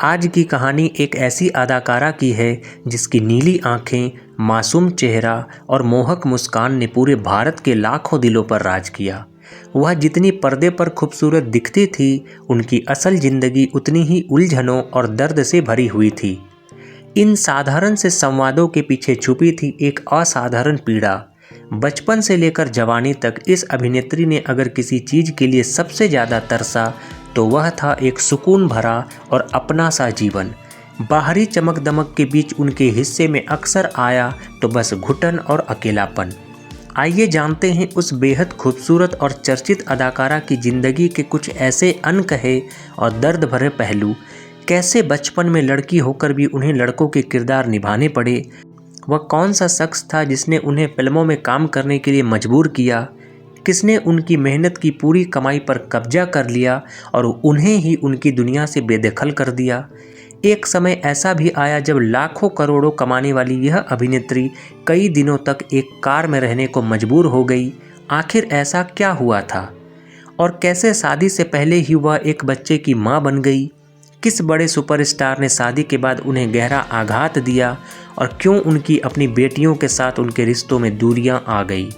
आज की कहानी एक ऐसी अदाकारा की है जिसकी नीली आंखें, मासूम चेहरा और मोहक मुस्कान ने पूरे भारत के लाखों दिलों पर राज किया। वह जितनी पर्दे पर खूबसूरत दिखती थी, उनकी असल जिंदगी उतनी ही उलझनों और दर्द से भरी हुई थी। इन साधारण से संवादों के पीछे छुपी थी एक असाधारण पीड़ा। बचपन से लेकर जवानी तक इस अभिनेत्री ने अगर किसी चीज़ के लिए सबसे ज़्यादा तरसा तो वह था एक सुकून भरा और अपना सा जीवन। बाहरी चमक दमक के बीच उनके हिस्से में अक्सर आया तो बस घुटन और अकेलापन। आइए जानते हैं उस बेहद खूबसूरत और चर्चित अदाकारा की ज़िंदगी के कुछ ऐसे अनकहे और दर्द भरे पहलू। कैसे बचपन में लड़की होकर भी उन्हें लड़कों के किरदार निभाने पड़े। वह कौन सा शख्स था जिसने उन्हें फिल्मों में काम करने के लिए मजबूर किया। किसने उनकी मेहनत की पूरी कमाई पर कब्जा कर लिया और उन्हें ही उनकी दुनिया से बेदखल कर दिया। एक समय ऐसा भी आया जब लाखों करोड़ों कमाने वाली यह अभिनेत्री कई दिनों तक एक कार में रहने को मजबूर हो गई। आखिर ऐसा क्या हुआ था और कैसे शादी से पहले ही वह एक बच्चे की मां बन गई। किस बड़े सुपरस्टार ने शादी के बाद उन्हें गहरा आघात दिया और क्यों उनकी अपनी बेटियों के साथ उनके रिश्तों में दूरियां आ गई।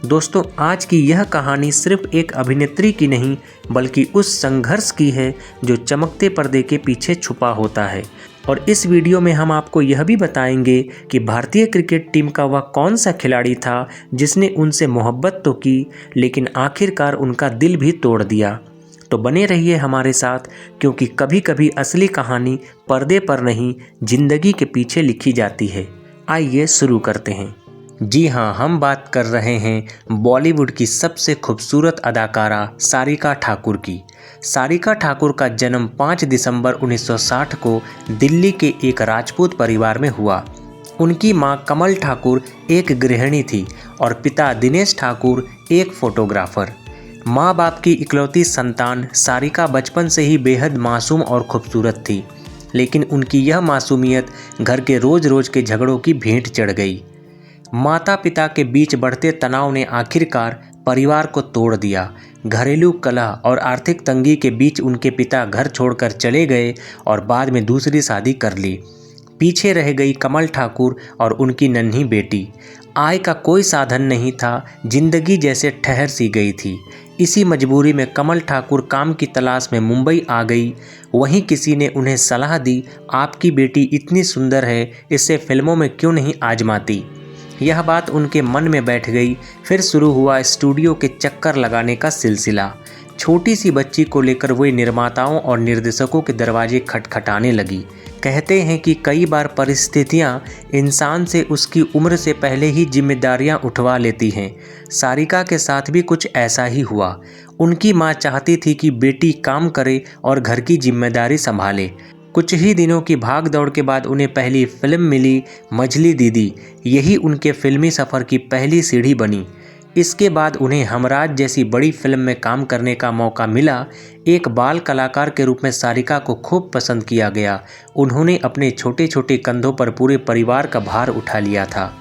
दोस्तों, आज की यह कहानी सिर्फ एक अभिनेत्री की नहीं बल्कि उस संघर्ष की है जो चमकते पर्दे के पीछे छुपा होता है। और इस वीडियो में हम आपको यह भी बताएंगे कि भारतीय क्रिकेट टीम का वह कौन सा खिलाड़ी था जिसने उनसे मोहब्बत तो की लेकिन आखिरकार उनका दिल भी तोड़ दिया। तो बने रहिए हमारे साथ, क्योंकि कभी कभी असली कहानी पर्दे पर नहीं, जिंदगी के पीछे लिखी जाती है। आइए शुरू करते हैं। जी हाँ, हम बात कर रहे हैं बॉलीवुड की सबसे खूबसूरत अदाकारा सारिका ठाकुर की। सारिका ठाकुर का जन्म 5 दिसंबर 1960 को दिल्ली के एक राजपूत परिवार में हुआ। उनकी मां कमल ठाकुर एक गृहिणी थी और पिता दिनेश ठाकुर एक फोटोग्राफर। माँ बाप की इकलौती संतान सारिका बचपन से ही बेहद मासूम और खूबसूरत थी, लेकिन उनकी यह मासूमियत घर के रोज रोज के झगड़ों की भेंट चढ़ गई। माता पिता के बीच बढ़ते तनाव ने आखिरकार परिवार को तोड़ दिया। घरेलू कलह और आर्थिक तंगी के बीच उनके पिता घर छोड़कर चले गए और बाद में दूसरी शादी कर ली। पीछे रह गई कमल ठाकुर और उनकी नन्ही बेटी। आय का कोई साधन नहीं था, जिंदगी जैसे ठहर सी गई थी। इसी मजबूरी में कमल ठाकुर काम की तलाश में मुंबई आ गई। वहीं किसी ने उन्हें सलाह दी, आपकी बेटी इतनी सुंदर है, इसे फिल्मों में क्यों नहीं आजमाती। यह बात उनके मन में बैठ गई। फिर शुरू हुआ स्टूडियो के चक्कर लगाने का सिलसिला। छोटी सी बच्ची को लेकर वे निर्माताओं और निर्देशकों के दरवाजे खटखटाने लगी। कहते हैं कि कई बार परिस्थितियां इंसान से उसकी उम्र से पहले ही जिम्मेदारियां उठवा लेती हैं। सारिका के साथ भी कुछ ऐसा ही हुआ। उनकी मां चाहती थी कि बेटी काम करे और घर की जिम्मेदारी संभाले। कुछ ही दिनों की भाग दौड़ के बाद उन्हें पहली फिल्म मिली, मझली दीदी। यही उनके फिल्मी सफ़र की पहली सीढ़ी बनी। इसके बाद उन्हें हमराज जैसी बड़ी फिल्म में काम करने का मौका मिला। एक बाल कलाकार के रूप में सारिका को खूब पसंद किया गया। उन्होंने अपने छोटे छोटे कंधों पर पूरे परिवार का भार उठा लिया था।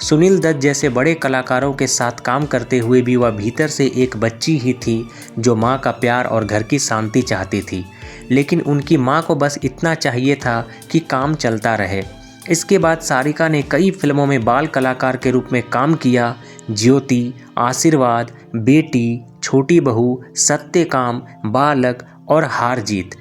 सुनील दत्त जैसे बड़े कलाकारों के साथ काम करते हुए भी वह भीतर से एक बच्ची ही थी जो माँ का प्यार और घर की शांति चाहती थी। लेकिन उनकी माँ को बस इतना चाहिए था कि काम चलता रहे। इसके बाद सारिका ने कई फिल्मों में बाल कलाकार के रूप में काम किया। ज्योति, आशीर्वाद, बेटी, छोटी बहू, सत्यकाम, बालक और हार जीत,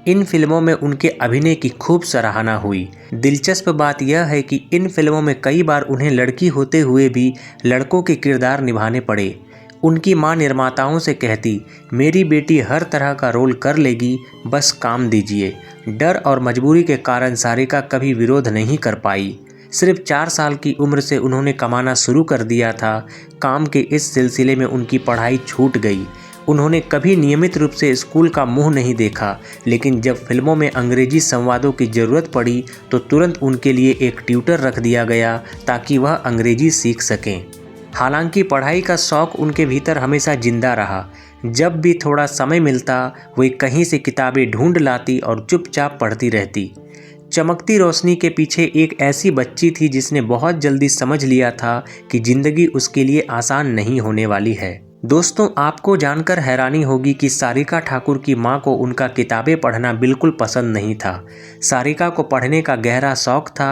इन फिल्मों में उनके अभिनय की खूब सराहना हुई। दिलचस्प बात यह है कि इन फिल्मों में कई बार उन्हें लड़की होते हुए भी लड़कों के किरदार निभाने पड़े। उनकी मां निर्माताओं से कहती, मेरी बेटी हर तरह का रोल कर लेगी, बस काम दीजिए। डर और मजबूरी के कारण सारिका कभी विरोध नहीं कर पाई। सिर्फ 4 साल की उम्र से उन्होंने कमाना शुरू कर दिया था। काम के इस सिलसिले में उनकी पढ़ाई छूट गई। उन्होंने कभी नियमित रूप से स्कूल का मुंह नहीं देखा, लेकिन जब फिल्मों में अंग्रेजी संवादों की ज़रूरत पड़ी तो तुरंत उनके लिए एक ट्यूटर रख दिया गया ताकि वह अंग्रेजी सीख सकें। हालांकि पढ़ाई का शौक़ उनके भीतर हमेशा जिंदा रहा। जब भी थोड़ा समय मिलता वे कहीं से किताबें ढूंढ लाती और चुपचाप पढ़ती रहती। चमकती रोशनी के पीछे एक ऐसी बच्ची थी जिसने बहुत जल्दी समझ लिया था कि ज़िंदगी उसके लिए आसान नहीं होने वाली है। दोस्तों, आपको जानकर हैरानी होगी कि सारिका ठाकुर की मां को उनका किताबें पढ़ना बिल्कुल पसंद नहीं था। सारिका को पढ़ने का गहरा शौक था।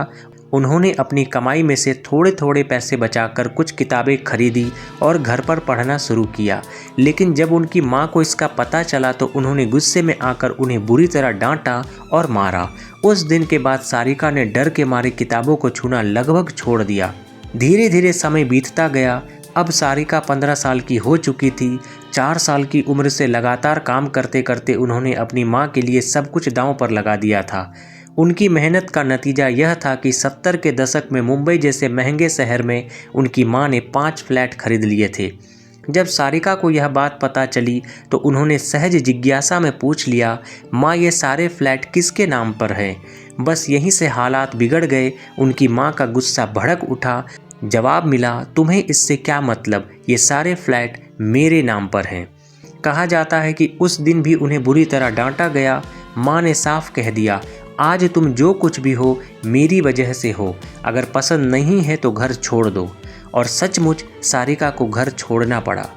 उन्होंने अपनी कमाई में से थोड़े थोड़े पैसे बचाकर कुछ किताबें खरीदी और घर पर पढ़ना शुरू किया। लेकिन जब उनकी मां को इसका पता चला तो उन्होंने गुस्से में आकर उन्हें बुरी तरह डांटा और मारा। उस दिन के बाद सारिका ने डर के मारे किताबों को छूना लगभग छोड़ दिया। धीरे धीरे समय बीतता गया। अब सारिका 15 साल की हो चुकी थी। 4 साल की उम्र से लगातार काम करते करते उन्होंने अपनी मां के लिए सब कुछ दांव पर लगा दिया था। उनकी मेहनत का नतीजा यह था कि 70 के दशक में मुंबई जैसे महंगे शहर में उनकी मां ने 5 फ्लैट खरीद लिए थे। जब सारिका को यह बात पता चली तो उन्होंने सहज जिज्ञासा में पूछ लिया, माँ, ये सारे फ्लैट किसके नाम पर हैं? बस यहीं से हालात बिगड़ गए। उनकी माँ का गुस्सा भड़क उठा। जवाब मिला, तुम्हें इससे क्या मतलब? ये सारे फ्लैट मेरे नाम पर हैं। कहा जाता है कि उस दिन भी उन्हें बुरी तरह डांटा गया। माँ ने साफ कह दिया, आज तुम जो कुछ भी हो मेरी वजह से हो। अगर पसंद नहीं है तो घर छोड़ दो। और सचमुच सारिका को घर छोड़ना पड़ा।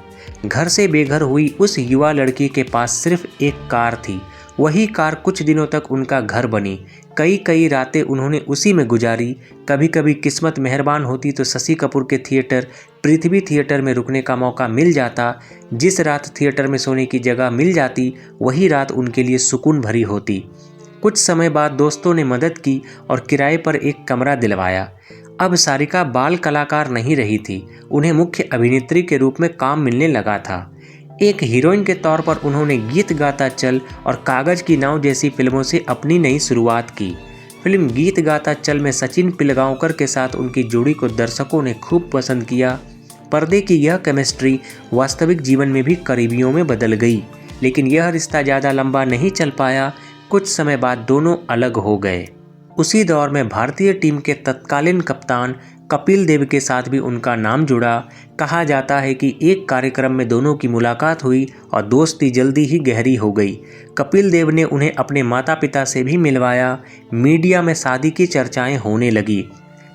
घर से बेघर हुई उस युवा लड़की के पास सिर्फ एक कार थी। वही कार कुछ दिनों तक उनका घर बनी। कई रातें उन्होंने उसी में गुजारी। कभी कभी किस्मत मेहरबान होती तो शशि कपूर के थिएटर पृथ्वी थिएटर में रुकने का मौका मिल जाता। जिस रात थिएटर में सोने की जगह मिल जाती वही रात उनके लिए सुकून भरी होती। कुछ समय बाद दोस्तों ने मदद की और किराए पर एक कमरा दिलवाया। अब सारिका बाल कलाकार नहीं रही थी। उन्हें मुख्य अभिनेत्री के रूप में काम मिलने लगा था। एक हीरोइन के तौर पर उन्होंने गीत गाता चल और कागज की नाव जैसी फिल्मों से अपनी नई शुरुआत की। फिल्म गीत गाता चल में सचिन पिलगांवकर के साथ उनकी जोड़ी को दर्शकों ने खूब पसंद किया। पर्दे की यह केमिस्ट्री वास्तविक जीवन में भी करीबियों में बदल गई। लेकिन यह रिश्ता ज़्यादा लंबा नहीं चल पाया। कुछ समय बाद दोनों अलग हो गए। उसी दौर में भारतीय टीम के तत्कालीन कप्तान कपिल देव के साथ भी उनका नाम जुड़ा। कहा जाता है कि एक कार्यक्रम में दोनों की मुलाकात हुई और दोस्ती जल्दी ही गहरी हो गई। कपिल देव ने उन्हें अपने माता पिता से भी मिलवाया। मीडिया में शादी की चर्चाएं होने लगी।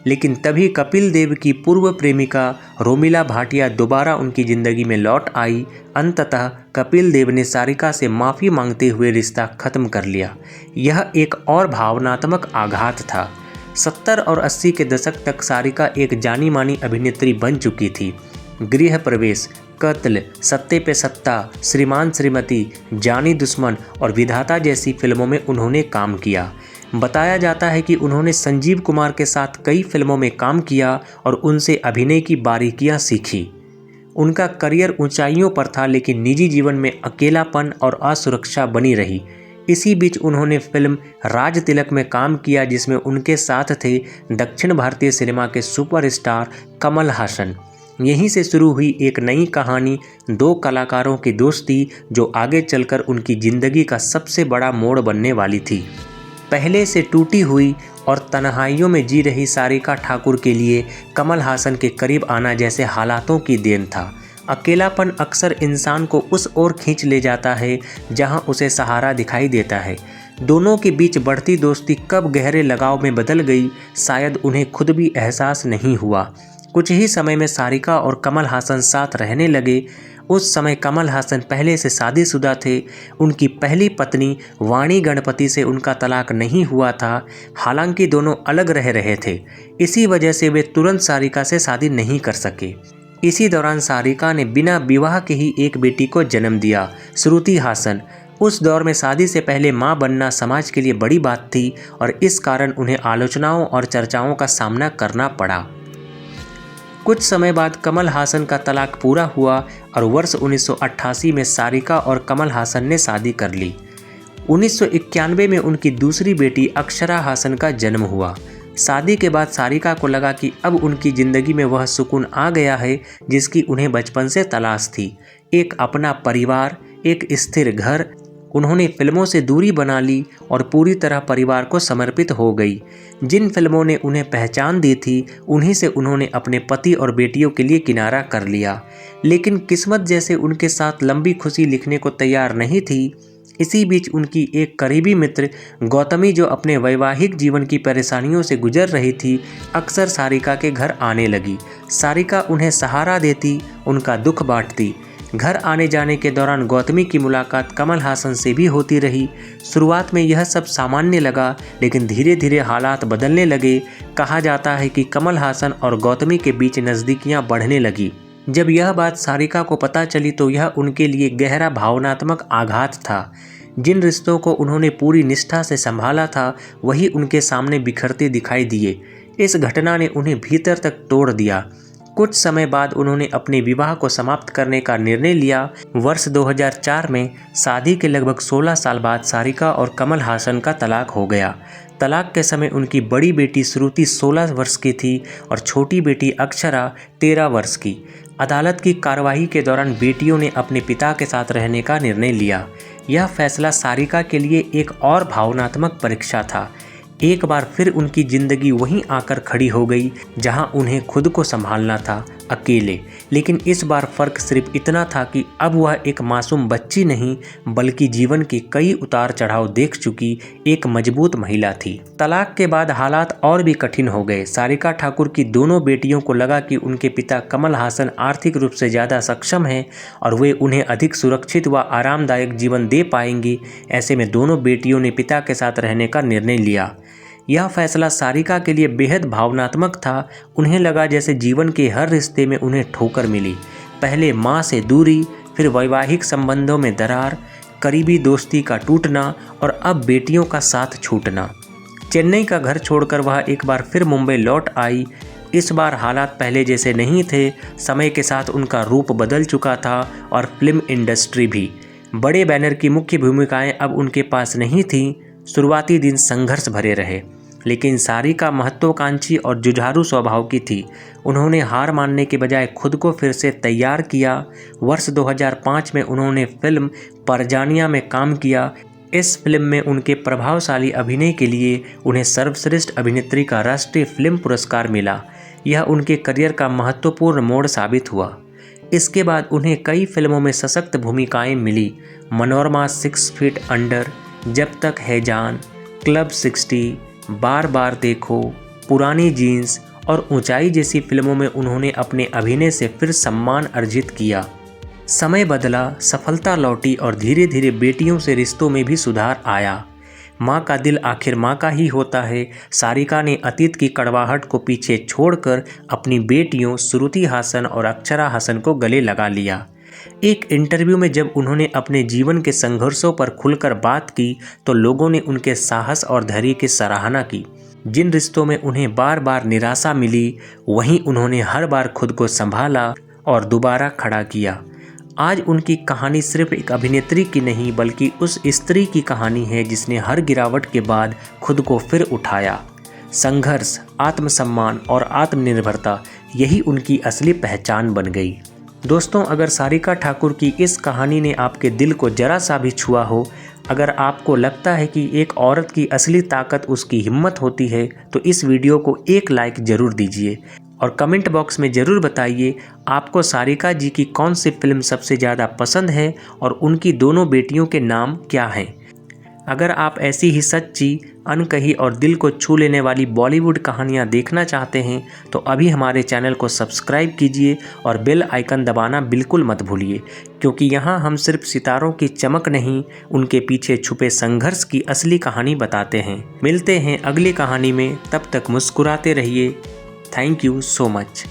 लेकिन तभी कपिल देव की पूर्व प्रेमिका रोमिला भाटिया दोबारा उनकी ज़िंदगी में लौट आई। अंततः कपिल देव ने सारिका से माफ़ी मांगते हुए रिश्ता खत्म कर लिया। यह एक और भावनात्मक आघात था। 70 और 80 के दशक तक सारिका एक जानी मानी अभिनेत्री बन चुकी थी। गृह प्रवेश, कत्ल, सत्ते पे सत्ता, श्रीमान श्रीमती, जानी दुश्मन और विधाता जैसी फिल्मों में उन्होंने काम किया। बताया जाता है कि उन्होंने संजीव कुमार के साथ कई फिल्मों में काम किया और उनसे अभिनय की बारीकियां सीखी। उनका करियर ऊंचाइयों पर था, लेकिन निजी जीवन में अकेलापन और असुरक्षा बनी रही। इसी बीच उन्होंने फिल्म राज तिलक में काम किया, जिसमें उनके साथ थे दक्षिण भारतीय सिनेमा के सुपरस्टार कमल हासन। यहीं से शुरू हुई एक नई कहानी, 2 कलाकारों की दोस्ती, जो आगे चलकर उनकी ज़िंदगी का सबसे बड़ा मोड़ बनने वाली थी। पहले से टूटी हुई और तन्हाइयों में जी रही सारिका ठाकुर के लिए कमल हासन के करीब आना जैसे हालातों की देन था। अकेलापन अक्सर इंसान को उस ओर खींच ले जाता है जहां उसे सहारा दिखाई देता है। दोनों के बीच बढ़ती दोस्ती कब गहरे लगाव में बदल गई, शायद उन्हें खुद भी एहसास नहीं हुआ। कुछ ही समय में सारिका और कमल हासन साथ रहने लगे। उस समय कमल हासन पहले से शादीशुदा थे। उनकी पहली पत्नी वाणी गणपति से उनका तलाक नहीं हुआ था। हालांकि दोनों अलग रह रहे थे। इसी वजह से वे तुरंत सारिका से शादी नहीं कर सके। इसी दौरान सारिका ने बिना विवाह के ही एक बेटी को जन्म दिया, श्रुति हासन। उस दौर में शादी से पहले मां बनना समाज के लिए बड़ी बात थी और इस कारण उन्हें आलोचनाओं और चर्चाओं का सामना करना पड़ा। कुछ समय बाद कमल हासन का तलाक पूरा हुआ और वर्ष 1988 में सारिका और कमल हासन ने शादी कर ली। 1991 में उनकी दूसरी बेटी अक्षरा हासन का जन्म हुआ। शादी के बाद सारिका को लगा कि अब उनकी ज़िंदगी में वह सुकून आ गया है जिसकी उन्हें बचपन से तलाश थी। एक अपना परिवार, एक स्थिर घर। उन्होंने फिल्मों से दूरी बना ली और पूरी तरह परिवार को समर्पित हो गई। जिन फिल्मों ने उन्हें पहचान दी थी, उन्हीं से उन्होंने अपने पति और बेटियों के लिए किनारा कर लिया। लेकिन किस्मत जैसे उनके साथ लंबी खुशी लिखने को तैयार नहीं थी। इसी बीच उनकी एक करीबी मित्र गौतमी, जो अपने वैवाहिक जीवन की परेशानियों से गुजर रही थी, अक्सर सारिका के घर आने लगी। सारिका उन्हें सहारा देती, उनका दुख बांटती। घर आने जाने के दौरान गौतमी की मुलाकात कमल हासन से भी होती रही। शुरुआत में यह सब सामान्य लगा, लेकिन धीरे धीरे हालात बदलने लगे। कहा जाता है कि कमल हासन और गौतमी के बीच नज़दीकियां बढ़ने लगी। जब यह बात सारिका को पता चली तो यह उनके लिए गहरा भावनात्मक आघात था। जिन रिश्तों को उन्होंने पूरी निष्ठा से संभाला था, वही उनके सामने बिखरते दिखाई दिए। इस घटना ने उन्हें भीतर तक तोड़ दिया। कुछ समय बाद उन्होंने अपने विवाह को समाप्त करने का निर्णय लिया। वर्ष 2004 में शादी के लगभग 16 साल बाद सारिका और कमल हासन का तलाक हो गया। तलाक के समय उनकी बड़ी बेटी श्रुति 16 वर्ष की थी और छोटी बेटी अक्षरा 13 वर्ष की। अदालत की कार्रवाई के दौरान बेटियों ने अपने पिता के साथ रहने का निर्णय लिया। यह फैसला सारिका के लिए एक और भावनात्मक परीक्षा था। एक बार फिर उनकी जिंदगी वहीं आकर खड़ी हो गई जहां उन्हें खुद को संभालना था, अकेले। लेकिन इस बार फर्क सिर्फ इतना था कि अब वह एक मासूम बच्ची नहीं, बल्कि जीवन के कई उतार चढ़ाव देख चुकी एक मजबूत महिला थी। तलाक के बाद हालात और भी कठिन हो गए। सारिका ठाकुर की दोनों बेटियों को लगा कि उनके पिता कमल हासन आर्थिक रूप से ज़्यादा सक्षम हैं और वे उन्हें अधिक सुरक्षित व आरामदायक जीवन दे पाएंगी। ऐसे में दोनों बेटियों ने पिता के साथ रहने का निर्णय लिया। यह फैसला सारिका के लिए बेहद भावनात्मक था। उन्हें लगा जैसे जीवन के हर रिश्ते में उन्हें ठोकर मिली। पहले माँ से दूरी, फिर वैवाहिक संबंधों में दरार, करीबी दोस्ती का टूटना और अब बेटियों का साथ छूटना। चेन्नई का घर छोड़कर वह एक बार फिर मुंबई लौट आई। इस बार हालात पहले जैसे नहीं थे। समय के साथ उनका रूप बदल चुका था और फिल्म इंडस्ट्री भी। बड़े बैनर की मुख्य भूमिकाएं अब उनके पास नहीं थीं। शुरुआती दिन संघर्ष भरे रहे, लेकिन सारिका महत्वाकांक्षी और जुझारू स्वभाव की थी। उन्होंने हार मानने के बजाय खुद को फिर से तैयार किया। वर्ष 2005 में उन्होंने फिल्म परजानिया में काम किया। इस फिल्म में उनके प्रभावशाली अभिनय के लिए उन्हें सर्वश्रेष्ठ अभिनेत्री का राष्ट्रीय फिल्म पुरस्कार मिला। यह उनके करियर का महत्वपूर्ण मोड़ साबित हुआ। इसके बाद उन्हें कई फिल्मों में सशक्त भूमिकाएं मिली। मनोरमा 6 फीट अंडर, जब तक है जान, क्लब 60, बार बार देखो, पुरानी जीन्स और ऊंचाई जैसी फिल्मों में उन्होंने अपने अभिनय से फिर सम्मान अर्जित किया। समय बदला, सफलता लौटी और धीरे धीरे बेटियों से रिश्तों में भी सुधार आया। माँ का दिल आखिर माँ का ही होता है। सारिका ने अतीत की कड़वाहट को पीछे छोड़कर अपनी बेटियों श्रुति हासन और अक्षरा हासन को गले लगा लिया। एक इंटरव्यू में जब उन्होंने अपने जीवन के संघर्षों पर खुलकर बात की तो लोगों ने उनके साहस और धैर्य की सराहना की। जिन रिश्तों में उन्हें बार बार निराशा मिली, वहीं उन्होंने हर बार खुद को संभाला और दोबारा खड़ा किया। आज उनकी कहानी सिर्फ एक अभिनेत्री की नहीं, बल्कि उस स्त्री की कहानी है जिसने हर गिरावट के बाद खुद को फिर उठाया। संघर्ष, आत्मसम्मान और आत्मनिर्भरता, यही उनकी असली पहचान बन गई। दोस्तों, अगर सारिका ठाकुर की इस कहानी ने आपके दिल को जरा सा भी छुआ हो, अगर आपको लगता है कि एक औरत की असली ताकत उसकी हिम्मत होती है, तो इस वीडियो को एक लाइक ज़रूर दीजिए और कमेंट बॉक्स में ज़रूर बताइए आपको सारिका जी की कौन सी फिल्म सबसे ज़्यादा पसंद है और उनकी दोनों बेटियों के नाम क्या हैं। अगर आप ऐसी ही सच्ची, अनकही और दिल को छू लेने वाली बॉलीवुड कहानियाँ देखना चाहते हैं तो अभी हमारे चैनल को सब्सक्राइब कीजिए और बेल आइकन दबाना बिल्कुल मत भूलिए, क्योंकि यहाँ हम सिर्फ सितारों की चमक नहीं, उनके पीछे छुपे संघर्ष की असली कहानी बताते हैं। मिलते हैं अगली कहानी में, तब तक मुस्कुराते रहिए। Thank you so much.